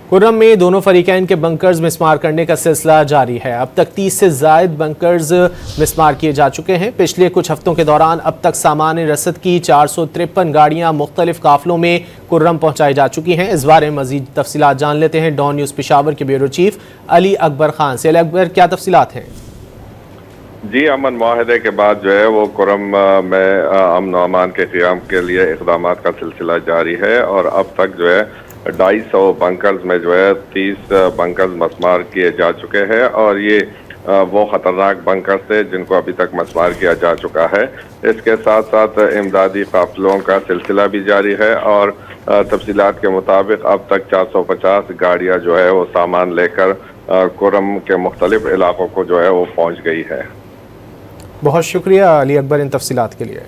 खुर्रम में दोनों फरीकैन के बंकर्स मिसमार करने का सिलसिला जारी है। अब तक 30 से ज़ायद बंकर्स मिसमार किए जा चुके हैं। पिछले कुछ हफ्तों के दौरान अब तक सामान रसद की 453 गाड़ियाँ मुख्तलिफ काफिलों में खुर्रम पहुँचाई जा चुकी हैं। इस बारे में मज़ीद तफसीलात जान लेते हैं डॉन न्यूज़ पेशावर के ब्यूरो चीफ अली अकबर खान से। अली अकबर, क्या तफसीलात हैं? जी, अमन माहदे के बाद जो है वो खुर्रम में अमन व अमान के क़याम के लिए इक़दाम का सिलसिला जारी है और अब तक जो है 250 बंकर्स में जो है 30 बंकर्स मसमार किए जा चुके हैं और ये वो ख़तरनाक बंकर्स थे जिनको अभी तक मसमार किया जा चुका है। इसके साथ साथ इमदादी काफिलों का सिलसिला भी जारी है और तफसीलात के मुताबिक अब तक 450 गाड़ियाँ जो है वो सामान लेकर खुर्रम के मुख्तलिफ इलाकों को जो है वो पहुँच गई है। बहुत शुक्रिया अली अकबर इन तफसीलात के लिए।